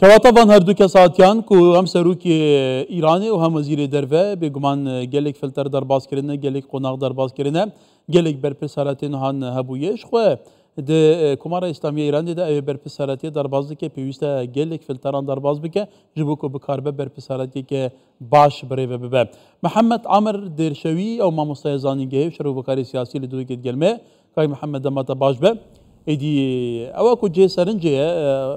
کواتا وان هر دو کساتیان کو هم سروک ایران و هم وزیر دروه بگمان گلک فلتر در باز کرنه گلک قناق در باز کرنه گلک برپساراتی نهان هبویش خو ده کمار اسلامی ایران ده برپساراتی در باز که پیوسته گلک فلتران در باز بکه جبو کو بکاربه برپساراتی که باش بره و ببه محمد عامر درشوی او ما مستایزانی گه شروع بکاری سیاسی لدوی که گلمه کای محمد دماتا باش به ایدی او کو جه سرنجه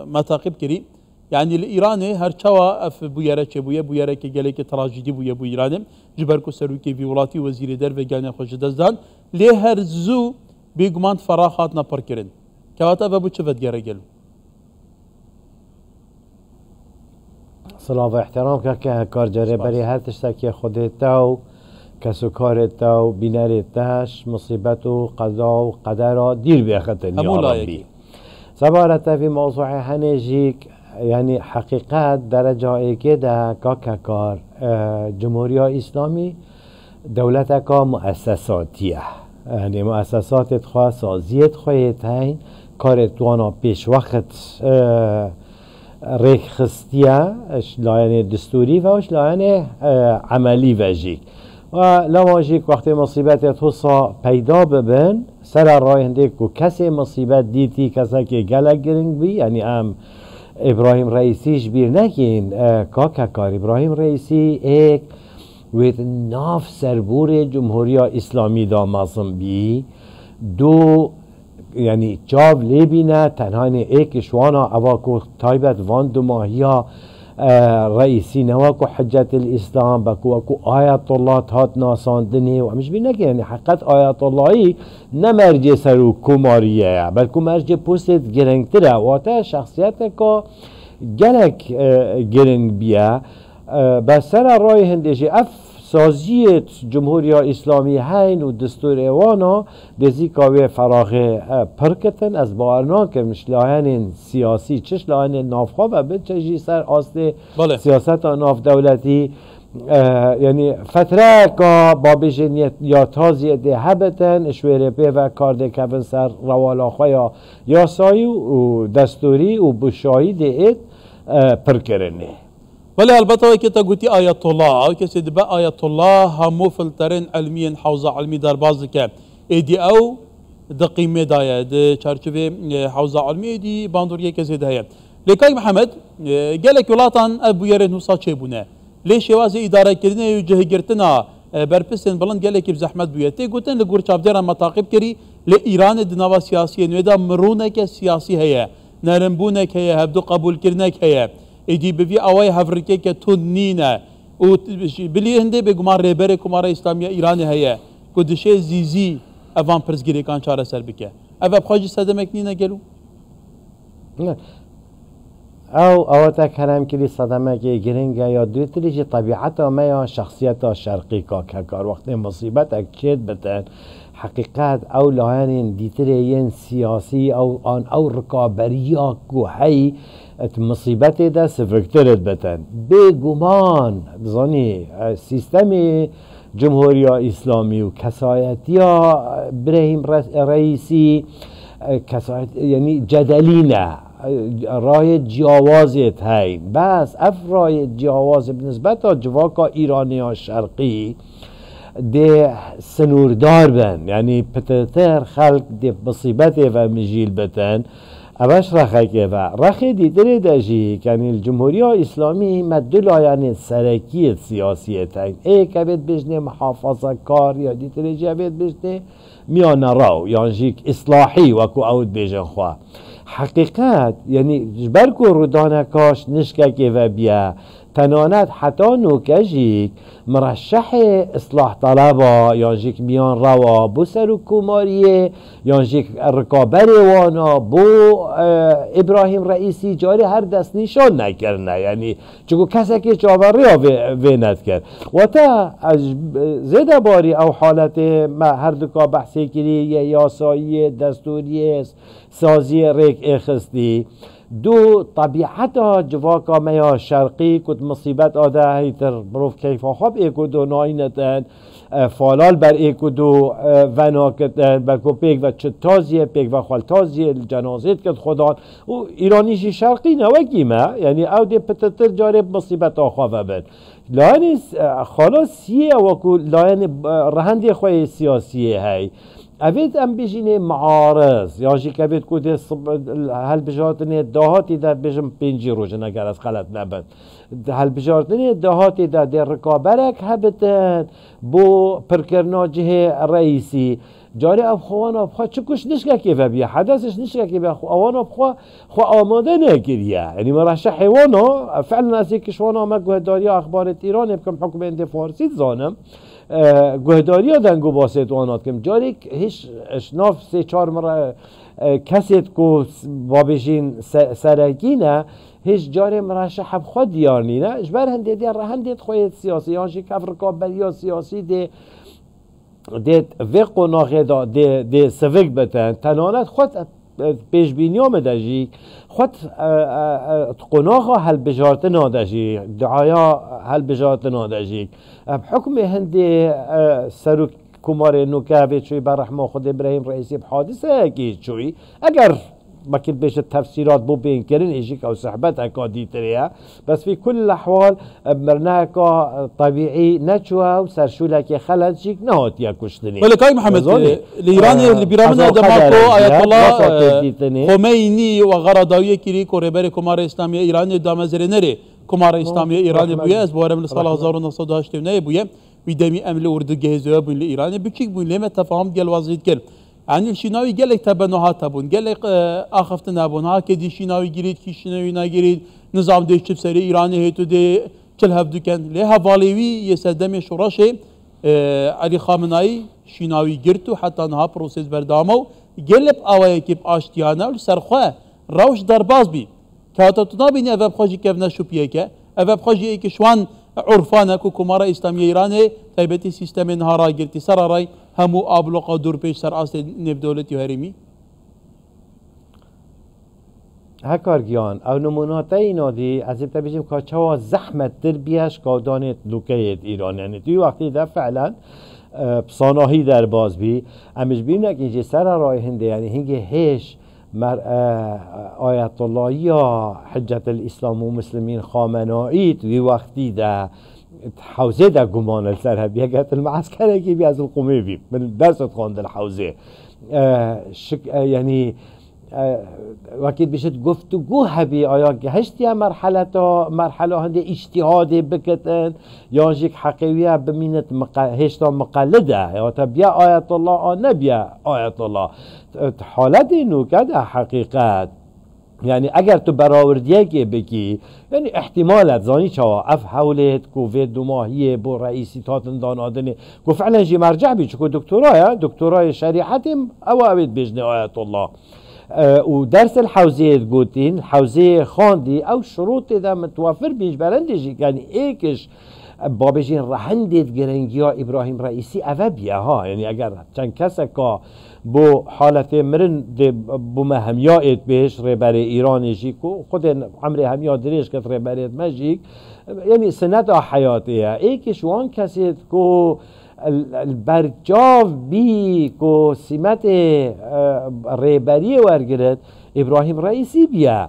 متاقب کری يعني الإيراني هرچوا اف بويره چبويه بويره که گله که تراژدی بويه بو ایران جبرکو سروکی ویولاتی وزیر در و گانه خوش دزدان لی هر زو بیگمان فراخات نپر کرن کواتا و بو چود گره گل سلام و احترام که کار جاره بری هر تشتکی خودتا و کسو کارتا و بینارتاش مصیبت و قضا و قدر دیر بیاختن یا ربی سبارتا في موضوع هنجيك يعني حقيقات درجة كده كار جمهورية إسلامي دولتك مؤسساتية يعني مؤسسات خاصة زيت خواهد هين كارت وانا بيش وقت ريك خستية اش لاينه دستوري و اش لاينه عملي وجيك ولما جيك وقت مصيبات توصى پیدا ببن سر راه هندك و کسی مصیبت دیتی کسی که گلک گرنگ بی یعنی ابراهیم رئیسیش بیر نکین کار ابراهیم رئیسی ایک وید ناف سربور جمهوری اسلامی دا مازم بی دو یعنی جاب لیبینه تنهانی ایک شوانا اواکو تایبت وان دو ماهیا رئیسی نواکو حجت الاسلام بکو اکو آیت الله تات ناساندنی و همش بینه که یعنی حقیقت آیت اللهی نمرج سرو کماریه بلکو مرج پوستت گرنگتره و تا شخصیت که گلک گرنگ بیه بس سر رای هندشی اف سازیت جمهوری اسلامی هین و دستور ایوانا دزی کاوی فراغ پرکتن از بارنا که مش لاین سیاسی چش لاین نافخوا و به چجی سر آسته سیاست ناف دولتی یعنی فتره که با بجنیت یا تازی ده هبتن اشوره پی و کارده کبن سر روالاخوا یا یاسایی و دستوری و بشایی ده ایت پرکرنه ولی البته که تا گویی آیت الله او کسی دبا آیت الله همو فلترین علمی حوزه علمی در باز که ایدی او دقیمه دایه ده چارچوبه حوزه علمی دی باندوریه کسی دایه لیکای محمد گلک ولاتان ابو یره نوسا چه بونه لیش واز اداره کردن و جهگرتنا برپسن بلند گلک بزحمت بویته گوتن لگور چابدار متاقب کری ل ایران دنوا سیاسی نودا مرونه که سیاسی هيا نرمبونه که هبدو قبول کرنه که ایدی بوی اوای هفرکه که تو نینه و بلی هنده بگمان ریبر کمار اسلامی ایران هیا کدشه زیزی اوان پرزگیری کان چاره سر بکه اوه بخواجی صدمک نینه گلو؟ نه او تا کلام کلی صدمک گرنگه یا دوی تلیجی طبیعتا ما یا شخصیتا شرقی که کار وقت مصیبت اکچید بتن حقیقت او لاین دیترین سیاسی او رکابریا کو هی مصیبت ده سفکترت بتن بگمان بزانی سیستم جمهوری اسلامی و کسایتی ابراهیم رئیسی کسایت یعنی جدلینه رای جوازت هین بس اف رای جواز بنسبت تا جواکا ایرانی ها شرقی ده سنوردار بن یعنی پترتر خلق ده مصیبت و مجیل بتن اوش رخه که و رخه دیدره داشی یعنی الجمهوری اسلامی مدل آیان سرکی سیاسیت هین ای که بید بجنه محافظه کار یا دیدره جا بید بجنه میان راو یعنی جیک اصلاحی وکو اود بیجن خواه حقیقت یعنی جبرکو رودانکاش نشکه که و بیا تنانت حتی نوکجیک مرشح اصلاح طلبا یا جیک میان روا بو سرو کماریه یا جیک رکابر وانا بو ابراهیم رئیسی جاری هر دست نشان نکرنه یعنی چگو کسی که چاوری ها ویند کرد و تا زیده باری او حالت ما هر دکا بحثی کری یاسایی دستوری سازی ریک اخستی دو طبيعتها جواكا ميا شرقي كنت مصيبات آده هيتر بروف كيف خب ايكو دو ناينتن فالال بر ايكو دو وناكتن بلکو پیک و چتازیه پیک و خالتازیه الجنازات کد خدان و ایرانیشی شرقی نوکی ما یعنی او دی پتتر جارب مصیبت آخواه بد لان خلاص یه وکو لان رهندی خواه سیاسیه هی اوید ام بجینه معارض یا جی که اوید کده هل بجارتنه دهاتی در بجم پینجی روز نگر از غلط نبند هل بجارتنه دهاتی در رکابرک هبتن بو پرکرنا جه رئیسی جاری افخوان افخوا چکش نشکه که بیا حدثش نشکه که بیا اوان افخوا خو آماده نگیریه یعنی مرشه حیوانا فعلا از یک کشوانا ما گهداری اخبارت ایران بکم حکم انده فارسی زانم گهداری ها دنگو باسد وانات کم جاری هیچ اشناف سه چار مره کسید کو بابشین سرکی نه هیچ جاری مرشه حب خود دیار نی نه اجبر هنده دیار هنده خوید سیاسی هاشی که افرکابلی یا سیاسی ده وقت و ناخه ده سوک بتن تنانت خود پیش بینی آمده خود قناخا هل بجارت نادجی دعایا هل بجارت نادجی بحکم هنده سروک کمار نوکه چوی بر رحمه خود ابراهیم رئیسی بحادثه اکی چوی اگر بكت بيش التفسيرات بو بين كرين ايجيك او صحبتها كادي تريها بس في كل الاحوال مرناكا طبيعي نتشوها وسرشولك خلد شيك نهات يا كشتني ولكاي محمد الايران اللي بيرامنا دماغو آيات الله خميني وغرضاوية كيري كوريبري كمار اسلامية ايران دامزرينري كمار اسلامية ايران بويا اسبوار من صلاة 1989 بويا ويدامي امل ورد جهزوها بون لايران بچيك بون لما تفاهم ديال وزيد كل يعني الشناوي قال لك تبنوها تبون قال لك اخفتنا بون ها كدي شناوي جريد كي شناوي ناجريد نظام ديش بسري ايراني هيتو دي كل هفدو كان لها فاليوي يسدم شوراشي علي خامنائي شناوي جرتو حتى نها بروسيس بردامو قلب اوايا كيب اشتيانا والسرخوه روش درباز بي كاتا تنابيني افاب خاجي كيفنا شوبيكا افاب خاجي ايك شوان عرفانا كو كمارا اسلامية ايراني تايبتي سيستم نهارا جرتي سراراي همو آبلوقا دور پیش سر اصل نب دولتی هرمی هکارگیان او نمونات اینا دی از ابتا بجیم که چوا زحمت در بیش کادانت لوکیت ایران یعنی توی وقتی ده فعلا بصاناهی در باز بی امش بینک اینجا سر رای هنده یعنی هنگه هش آیت الله یا حجت الاسلام و مسلمین خامنایی توی وقتی ده حوزه ده گمان السر هبیه گهت المعسكر که بی از القومه بی من درست خواند الحوزه یعنی وقتی بشد گفتگو هبی آیا گهشتی مرحله هنده اجتهاد بکتن یا جیک حقیقیه بمینت هشتا مقلده یا تا بیا آیت الله آن نبیا آیت الله حالت اینو که ده حقیقت يعني اگر تو براوردیه که بگی یعنی احتمالت زانی چوا اف حولت کووید دو ماهیه بو رئیسی تاتن دانادنه گو فعلا جی مرجع بی چکو دکتورای شریحتیم او اوید بجنه آیت الله و درس الحوزه گوتین حوزه خاندی او شروط ده متوفر بیش برنده جی یعنی ایکش بابجین رهندید گرنگی ها ابراهیم رئیسی اوه بیه ها یعنی اگر چند کسه که بو حالت مرن بو مهمیات بهش ربر ایرانشی کو خود عمر همیا دریش کت ربرت مجیک یعنی سنت حیاتیه ای که شوان کسی کو البرجاو بی کو سمت ربری ورگرد ابراهیم رئیسی بیا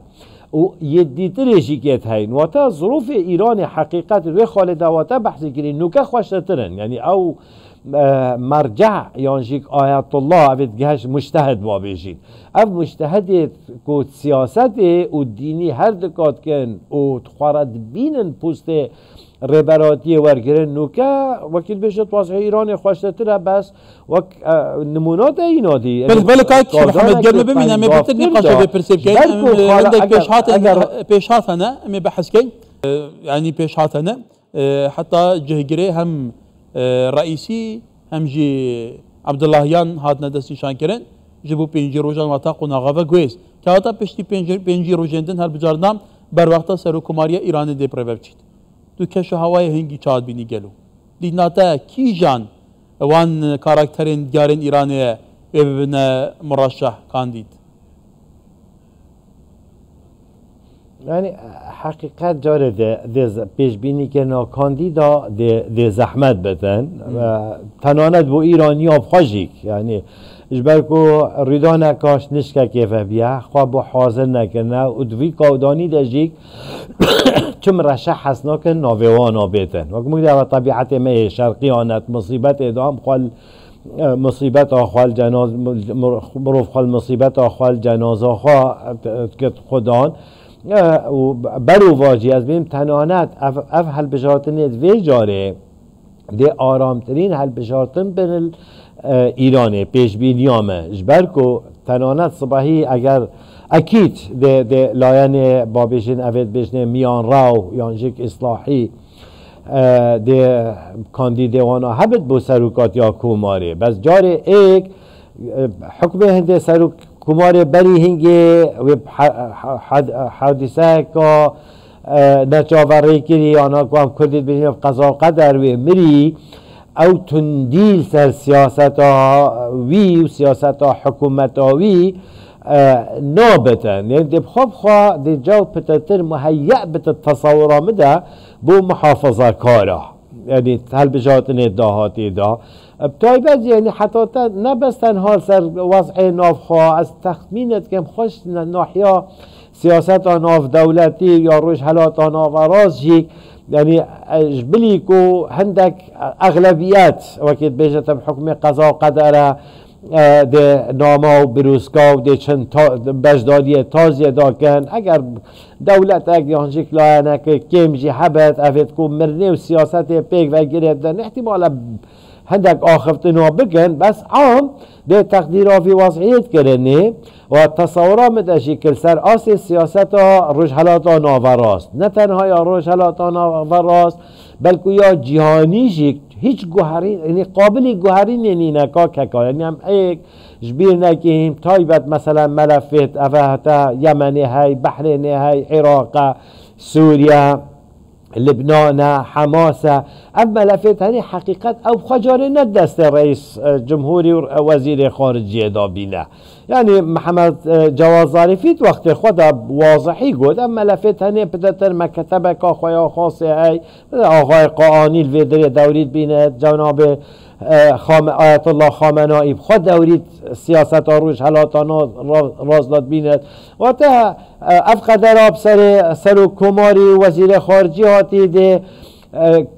و یدیترشی کت هین و تا ظروف ایران حقیقت و خالد واتا بحثی کردن نوکه خوشترن یعنی او مرجع يانجيك آيات الله أبد جهش مجتهد بابيجين أب مجتهد كود سياسته والديني هر دكات كان وتخارد بينن بوست ربراتي ورگرن نوكا وكيل بيشت واضح إيراني خوشتره بس وك نمونات اینا دی بله كاك محمد جرم ببینم می بتر نقاش بپرسیم که عندك پیشات هنا می بحث كي يعني پیشات هنا حتى جهجري هم رئيسي هم جي عبد الله يان هاتنا دستي شان كرن جبو بينجي روجان واتاقونا غافا كويس كاتا بشتي بينجي روجاندن هر بجاردام بر وقتا سرو كماريا ايران دي پربچيت تو كشو هواي هنگي چاد بيني گلو ديناتا كي جان وان كاركترين ديارين ايرانيه ببنا مرشح كانديد یعنی حقیقت جاره ده پیش بینی که کاندیدا ده زحمت بدن و تنانت بو ایرانی آب خواجیک یعنی اجبرکو ریدا نکاش نشکه کیفه بیا خواه بو حاضر نکنه و دوی کودانی دجیک چم رشه حسنا کن ناویوانا بیتن وقت مگه و طبیعت مه شرقی آنت مصیبت ادام خوال مصیبت آخوال جناز مروف خوال مصیبت آخوال جنازه خواه که خدان و برو واجی از بیم تنانت اف حل بشارتن وی جاره ده آرامترین حل بشارتن بین ایرانه پیش بینیامه جبر کو تنانت صبحی اگر اکید ده لاین بابشین اوید بشنه میان راو یانجیک اصلاحی ده کاندیدوانا هبت بو سروکات یا کوماره بس جاره ایک حکم هنده سروک کوماره بری هنگه و حادثه که نچاوری کری آنها که هم کردید بشنه قضا قدر و مری او تندیل سر سیاست وی و سیاست حکومت وی نابتن یعنی دب خواب خواه دی جو پتتر مهیع بت تصور آمده بو محافظه کارا یعنی هل بجاتن داهاتی دا بتایبت یعنی حتی نبس تنها سر وضع ناف خواه از تخمینت کم خوش ناحیا سیاست ناف دولتی یا روش حالات ناف راز جیک یعنی جبلی کو هندک اغلبیت وقت بیشتر حکم قضا قدره ده ناما و بروسکا و ده چند بجدادی تازی داکن اگر دولت اگر هنچک لایانه که کم جی حبت افت کو مرنه و سیاست پیک و گرفتن احتمالا هندک آخفتنو بکن بس عام ده تقدیر آفی وضعیت کرنه و تصورا متشی کل سر آسی سیاست رجحلات ناوراست نه تنها یا رجحلات ناوراست بلکه یا جهانی جی هیچ گوهرین یعنی قابلی گوهرین یعنی نکا ککا یعنی هم ایک جبیر نکیم تایبت مثلا ملفت افهتا یمنی های بحرینی های عراق سوریا لبنان حماس اما ملفت هنی حقیقت او خجاره ندست رئیس جمهوری و وزیر خارجیه دابینه یعنی محمد جواد ظریفی وقت خود واضحی گفت اما ملفت هنی پدتر مکتبه که خواه خاصه های آقای قاآنی الویدری دورید بینه جناب آیت الله خامنه‌ای خود دورید سیاست روش حالاتانا رازداد بیند و تا افقدر آب سر و کماری وزیر خارجی هاتی ده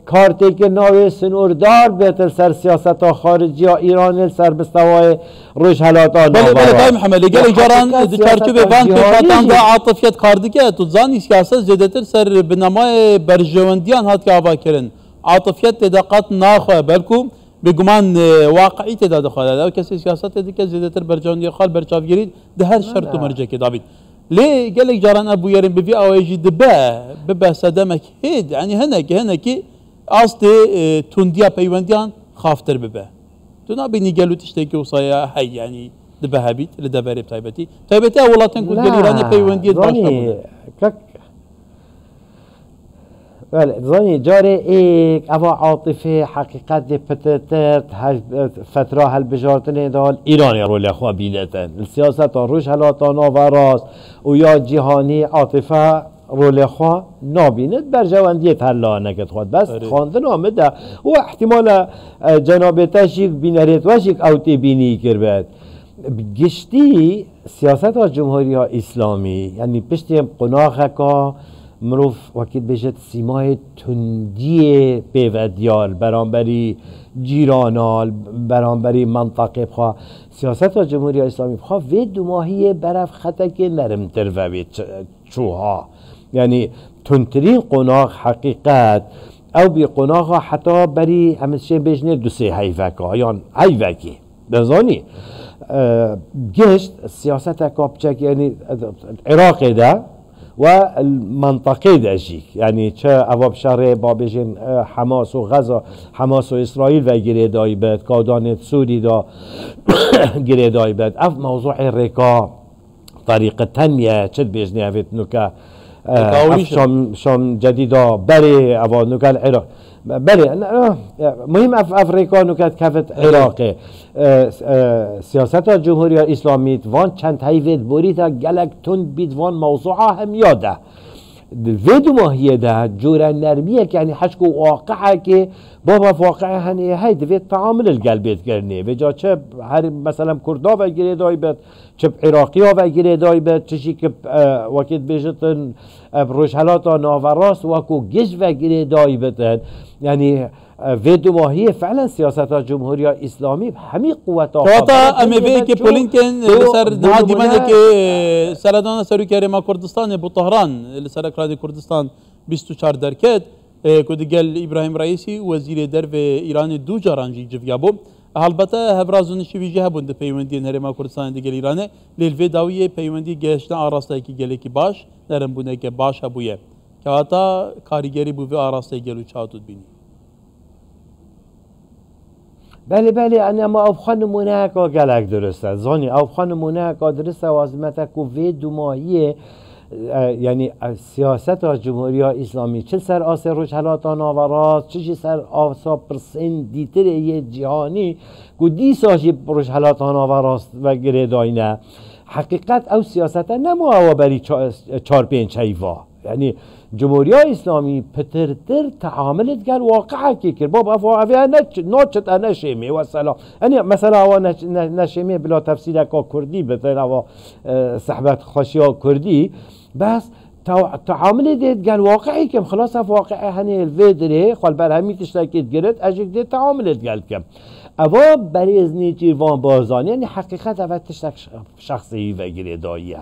کارتی که ناوی سنوردار بیتر سر سیاست خارجی ها ایران سر بستوای روش حالاتانا بله محمد لگل جاران چارچوب وان پیشاتان دا عاطفیت کاردی که تو زانی سیاست زیادتر سر بنامای برجواندیان هات که آوا کرن عاطفیت تدقات ناخواه بلکو بگمان واقعی تعداد خواهد او کسی سیاست دیگه زیادتر برجاندی خال برچاف گیرید ده هر شرط و مرجع که دابید لی گلک جاران ابو یارن بوی آویجی دبه صدمک هید یعنی هنکی آست تندیا پیوندیان خافتر ببه تو نبینی گلو تشتکی وصایا هی یعنی دبه هبید لدبری بتایبتی اولاتن کود گلیرانی پیوندیت باش نبوده بله زانی جاره ایک اوا عاطفه حقیقت پتتر فتره هل بجارتن دال ایرانی رو لخوا بینتن السیاست روش حالاتان آوراست و یا جهانی عاطفه رو لخوا نابیند بر جواندیت هلا نکت خود بس خواندن آمده و احتمال جناب تشیک بینریت وشیک اوتی بینی کرد گشتی سیاست ها جمهوری ها اسلامی یعنی پشتی قناخه که مروف وقتی بجد سیمای تندی پیودیال برانبری جیرانال برانبری منطقه بخواه سیاست و جمهوری اسلامی بخواه وی دو ماهی برف خطک نرمتر و بید چوها یعنی تندترین قناق حقیقت او بی قناق حتی بری همشه بجنه دو سه حیفکه یعنی حیفکی بزانی گشت سیاست کابچک یعنی عراق ده و المنطقه داشیک یعنی چه اواب شهر بابجین حماس و غزه حماس و اسرائیل و گیره دایی بد کادانت سوری دا گیره دایی بد اف موضوع رکا طریق تنمیه چه بیجنی اوید نوکا شام جدیدا بری اوا نوکا العراق بله مهم افریقا نکات کفت عراقه سیاست جمهوری اسلامی وان چند هیوید بوری تا گلک تند بید وان موضوع هم یاده في دو ماهیه ده جورا نرمیه که یعنی حشکو واقعه که بابا واقعه هنیه های دوید تعامل القلبیت کرنه و جا چه هر مثلا کردا و گیره دای بید چه عراقی ها و گیره دای بید چشی که وقت بیشتن روشهلاتا ناوراست وکو گش و گیره دای بید یعنی في دو ماهیه فعلا سیاست جمهوری اسلامی همین قوت کواتا امی که پولینکن لسر نهادی منه که سردان سروکاری ما کردستان بو طهران لسر اکراد کردستان 24 درکت که دیگل ابراهیم رئیسی وزیر در و ایران دو جارانجی جویا بو البته هبرازون شویجی هبوند پیوندی نرما کردستان دیگل ایرانه لیلوی داویه پیوندی گشتن آراسته کی گله کی باش نرم بونه که باش هبویه کواتا کاریگری بو و آراسته گلو چاوتود بینی بله بله اما افخان نمونه که گلک درسته زانی افخان نمونه که درسته وازمته که وی دو ماهیه یعنی سیاست جمهوری اسلامی چه سر آس روشهلات ناوراست چه سر آسا پرسین دیتر یه جهانی که دی ساشی روشهلات ناوراست و گره داینه حقیقت او سیاست نمو او بری 4-5 حیفا یعنی جمهوری اسلامی پترتر تعاملت قال واقعه که کرد بابا افوا نوچت نشیمی و سلام یعنی مثلا او نشیمی بلا تفسیر که کردی بتر او صحبت خاشیا کردی بس تعامل دید قال واقعی کم خلاص واقعه هنی الویدره خال بر همی تشتاکید گرد اجک دید تعاملت قال کم اوا بریزنی جیوان بازانی یعنی حقیقت اوا تشتاک شخصی و گرداییه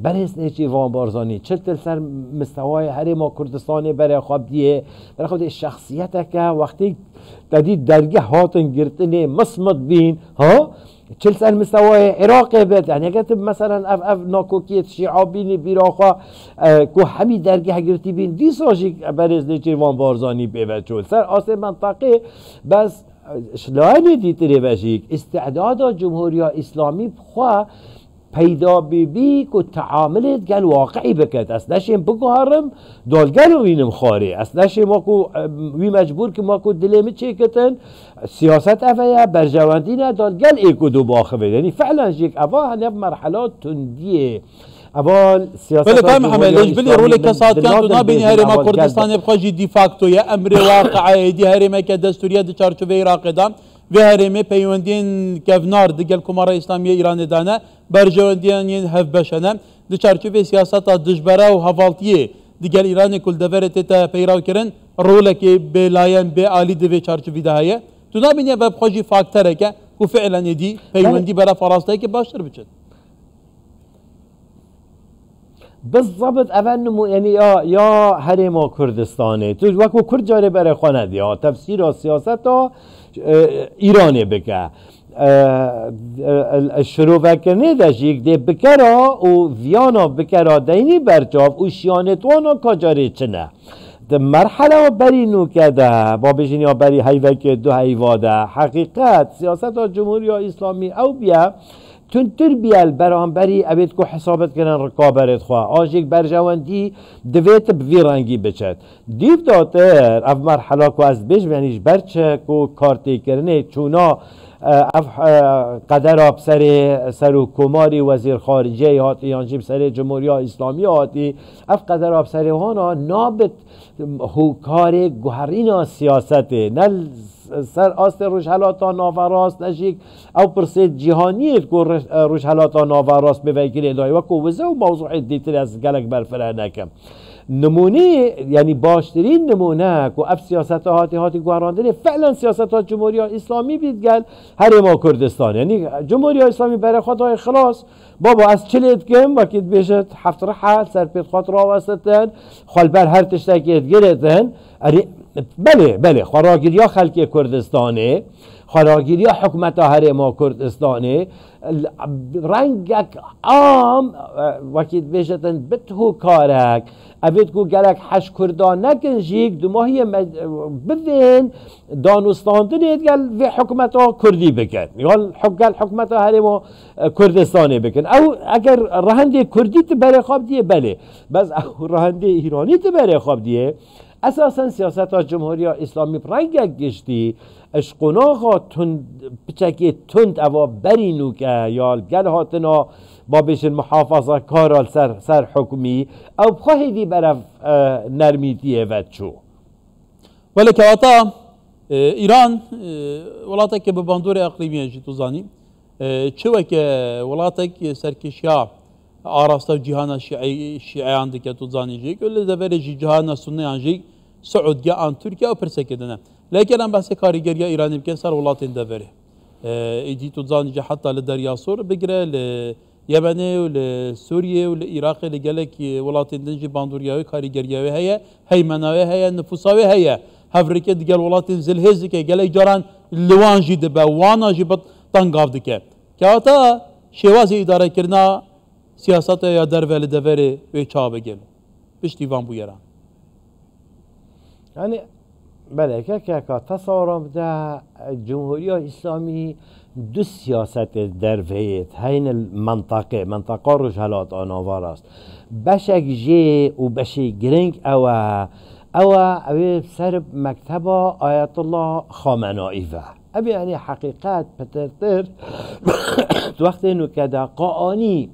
برز نیچی وان بارزانی چه سر مستوای هر ما کردستانی برای خواب دیه برای خود شخصیت که وقتی دادی درگه هاتن گرتنه مصمت بین ها چه سر مستوای عراق بید یعنی اگر مثلا اف ناکوکیت شیعابینی بیراخوا که همی درگه گرتی بین دی ساشی برز نیچی وان بارزانی بیوید چون سر آسه منطقه بس شلانی دیتره بشیک استعداد جمهوری اسلامی خواه پیدا بی که تعاملت گل واقعی بکد از نشیم بگوهرم دالگل و وینم خاره از نشیم ما که وی مجبور که ما که دلیم چه کتن سیاست افیا برجواندی نه دالگل ایکو دو باخوه یعنی فعلا جیک افا هنف مرحلات تندیه اول سیاست بله کام محمد ليش بلي رولي كسات كان تو نابيني هاري ما كردستان بخوجي دي فاكتو يا امر واقع دي هاري ما كدستوريه دي چارچوبه عراق دام و هرمه پیوندین کفنار دیگر کمار اسلامی ایران دانه برجواندیان هف بشنه دی چارچوبه سیاست دجبره و حوالتیه دیگر ایران کل دورت تا پیراو کرن روله که بلاین به عالی دی چارچوبه دهایه تو نبینی و بخوجی فاکتره که فعلا دی پیوندی برای فراسته که باشتر بچد بالضبط اول یعنی یا هرما کردستانه تو وقتی کرد جاره برای خانه یا تفسیر و سیاست ایرانی بکه شروع وکنه داشیک ده بکرا و ویانا بکرا دینی برچاف و شیانتوانا کجاره چنه ده مرحله بری نوکده با بجینی بری حیوک دو حیواده حقیقت سیاست جمهوری اسلامی او بیا تنتر بیال برام بری ابد کو حسابت کنن رقابت خواه آجیک برجواندی دویت بوی رنگی بچد دیو داتر اف مرحله کو از بیش بینیش برچه کو کارتی کرنه چونا اف قدر آب سر و کماری وزیر خارجه هاتی یانجیب سر جمهوری اسلامی هاتی اف قدر آب سر هانا نابت هوکار گوهرین سیاسته نل سر آست روشهلاتا ناوراست نشیک او پرسید جهانیت که روشهلاتا ناوراست به وکیل ادای و کوزه و موضوع دیتر از گلک برفره نکم نمونه یعنی باشترین نمونه که اف سیاست هاتی گوهراندنه فعلا سیاست ها جمهوری اسلامی بید گل هر ما کردستان یعنی جمهوری اسلامی برای خودای خلاص بابا از چلیت کم وقت بیشت هفت رحل سر پیت خاطر آوستن خال بر هر تشتاکیت گرتن بله خراگیری ها خلق کردستانه خراگیری ها حکمت هر ما کردستانه رنگک عام وقت بیشتن بتو کارک اوید کو گلک حش کردان نکن جیک دو ماهی ببین دانستاندن گل و حکمت ها کردی بکن گل حکمت ها هر ما کردستانه بکن او اگر رهنده کردی تبره خواب دیه بله بس او رهنده ایرانی تبره خواب دیه اساسا سیاست ها جمهوری اسلامی رنگک گشتی اشقناغا بچکی تند اوا برینو که یا گل هاتنا با بشن محافظه کارال سر حکمی او بخواهی دی برف نرمیتیه و چو ولی که واتا ایران ولاتا که به باندور اقلیمی جی تو زانی چوه که ولاتا که سرکشیا آراستا و جهان شیعیان دکه تو زانی جی که لذبه جی جهان سنی جی سعودیه آن ترکیه و پرسکه دنه لیکن هم بحث کاریگری ایرانی بکن سر ولاتین دبره ایدی تو زانی جی حتی لدریا سور بگره لیمنه و لسوریه و لعراق لگلک ولاتین دنجی باندوریاوی کاریگریاوی هیا هیمناوی هیا نفوساوی هیا هفريكي دقال ولاتين زلهزك قال جاران لوان جي دبا وانا جي بط تنقاف دكا كاتا شوازي اداره كرنا سياسات يا درفه لدفري ويچا بگل بشتي وان بو يران يعني بله که تصورم ده جمهوری اسلامی دو سیاست درویت هین منطقه رجالات آنوار است بشک جی و بشی گرنگ او سر مکتب آیت الله خامنه‌ای و ابی یعنی حقیقت پترتر وقت اینو که ده قاانی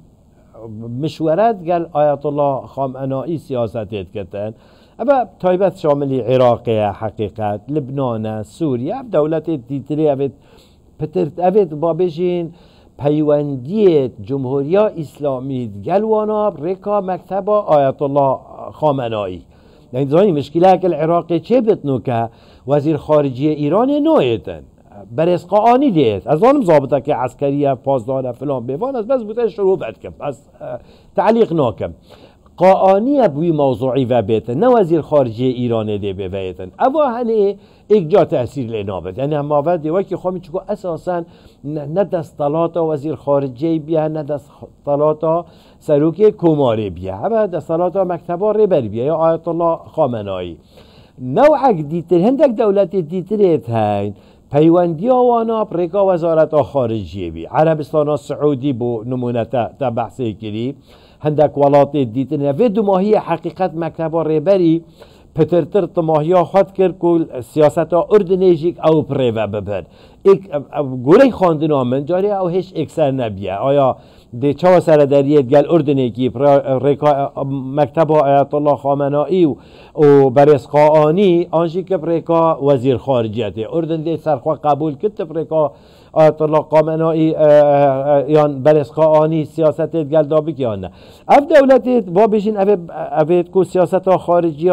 مشورت قال آیت الله خامنه‌ای سیاستت کتن اما تایبت شامل عراق حقیقت لبنان سوریه دولت دیتری اوید پترت اوید بابجین پیوندی جمهوری اسلامی گلوانا رکا مکتب آیت الله خامنه‌ای یعنی زانی مشکله که العراق چه بتنو که وزیر خارجی ایران نویتن برس قاانی دید از آنم ضابطه که عسکریه پاسداره فلان بیوان از بس بوده شروع بد کم از تعلیق ناکم قاانی بوی موضوعی و بیتن نه وزیر خارجی ایران دی بیتن اما هنه ایک جا تأثیر لنابد یعنی هم آورد دیوه که خواهمی چکو اساسا نه دستالاتا وزیر خارجی بیا نه دستالاتا سروکی کماری بیا اما دستالاتا مکتبا ریبر بیا یا آیت الله خامنه‌ای نوعک دیتر هندک دولت دیتریت هین پیوندی آوانا پریکا وزارت خارجی بی عربستان سعودی بو نمونه تا بحثی کری هندک ولات دیتر و دو ماهی حقیقت مکتبا ریبری پترتر تماهی خود کرد که سیاست اردنیجیک او پریوه ببر گوری خواندن من جاری او هیچ اکثر نبیه آیا دی چه سر دریت گل اردنی کی مکتب آیت الله خامنه‌ای و برس قاانی آنجی که پریکا وزیر خارجیت اردن دی سرخوا قبول کرد پریکا آیت الله خامنه‌ای یان برس قاانی سیاست گل دابی که نه اف دولت با بشین اوید کو سیاست خارجی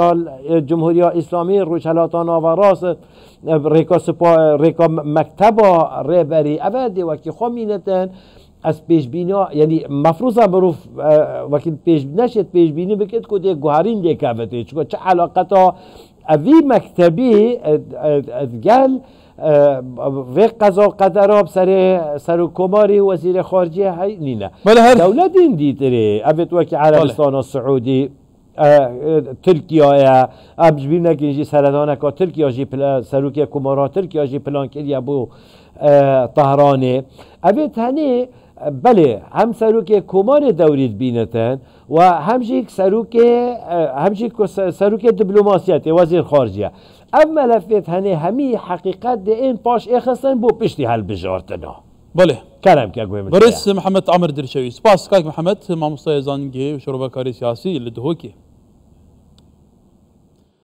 جمهوری اسلامی روشلاتان و راست ریکا مکتب ریبری اوید وکی خامینتن از پیش بینا یعنی مفروضه بروف وقتی پیش نشد پیش بینی بکید که دیگه گوهرین دیگه چون چه علاقتا اوی مکتبی گل و قضا قدراب سر کماری وزیر خارجی های نینه دولت این دیتره اوید وقتی عربستان و سعودی ترکیه ابج بیم نکنجی سردانه که ترکیه جی سروکی کمارا ترکیه جی پلان کردی بو طهرانه اوید هنه بله هم سروک کمار دورید بینتن و همجی سروک دیپلماسیت وزیر خارجیه اما ملفت هنه همی حقیقت ده این پاش اخستن بو پشتی حل بجارتنا بله کرم که اگوه برس محمد عمر درشوی سپاس کاک محمد ماموستای زانگی و شروع کاری سیاسی لدهوکی